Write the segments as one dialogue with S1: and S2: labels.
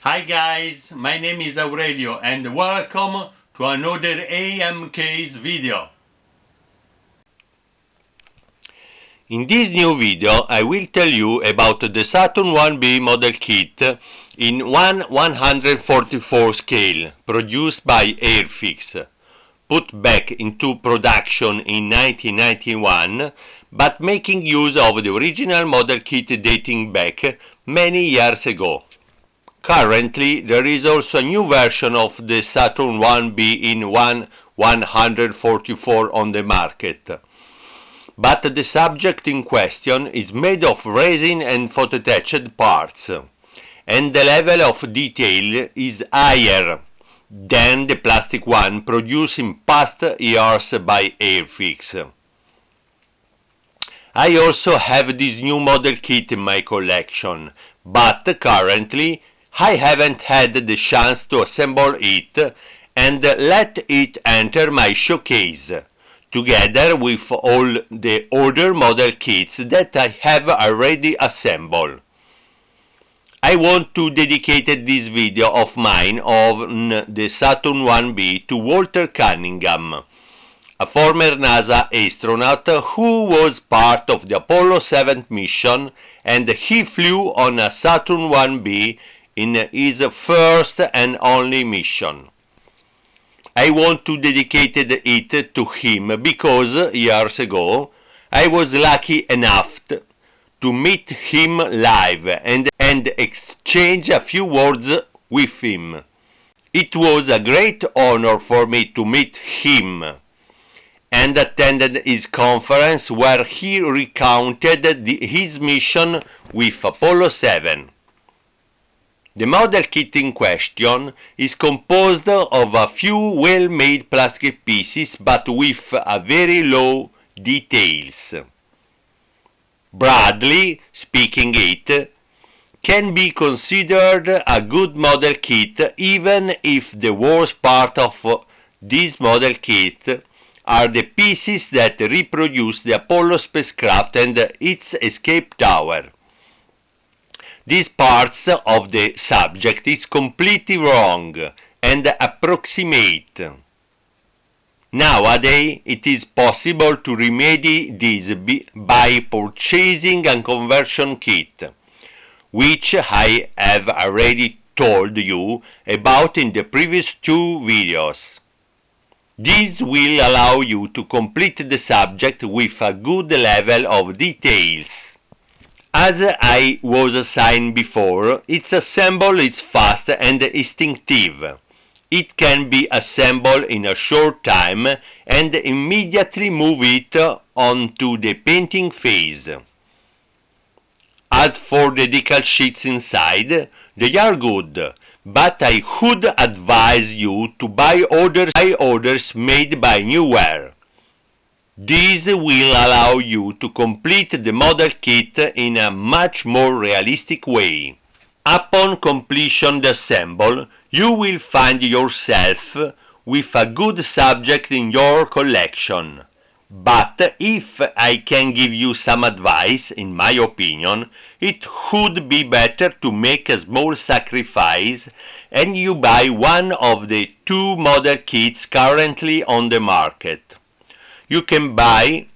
S1: Hi guys, my name is Aurelio and welcome to another AMK's video.
S2: In this new video I will tell you about the Saturn IB model kit in 1/144 scale produced by Airfix, put back into production in 1991 but making use of the original model kit dating back many years ago. Currently, there is also a new version of the Saturn IB in 1/144 on the market. But the subject in question is made of resin and photo-etched parts, and the level of detail is higher than the plastic one produced in past years by Airfix. I also have this new model kit in my collection, but currently I haven't had the chance to assemble it and let it enter my showcase, together with all the other model kits that I have already assembled. I want to dedicate this video of mine on the Saturn IB to Walter Cunningham, a former NASA astronaut who was part of the Apollo 7 mission, and he flew on a Saturn IB in his first and only mission. I want to dedicate it to him because years ago I was lucky enough to meet him live and exchange a few words with him. It was a great honor for me to meet him and attended his conference where he recounted his mission with Apollo 7. The model kit in question is composed of a few well-made plastic pieces but with a very low details. Broadly speaking, it can be considered a good model kit even if the worst part of this model kit are the pieces that reproduce the Apollo spacecraft and its escape tower. These parts of the subject is completely wrong and approximate. Nowadays, it is possible to remedy this by purchasing a conversion kit, which I have already told you about in the previous two videos. This will allow you to complete the subject with a good level of details. As I was saying before, its assembly is fast and instinctive. It can be assembled in a short time and immediately move it on to the painting phase. As for the decal sheets inside, they are good, but I would advise you to buy others made by Newware. This will allow you to complete the model kit in a much more realistic way. Upon completion the assemble, you will find yourself with a good subject in your collection. But if I can give you some advice, in my opinion, it would be better to make a small sacrifice and you buy one of the two model kits currently on the market. You can buy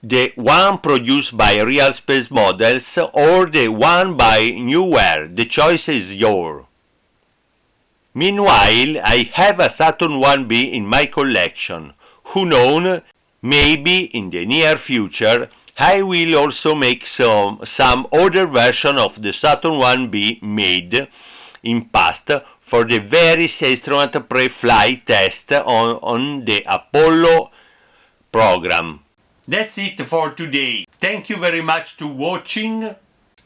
S2: the one produced by Real Space Models or the one by Newware. The choice is yours. Meanwhile, I have a Saturn IB in my collection. Who knows, maybe in the near future I will also make some other version of the Saturn IB made in past for the various astronaut pre-flight test on the Apollo program.
S1: That's it for today. Thank you very much to watching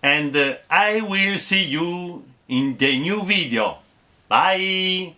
S1: and I will see you in the new video. Bye!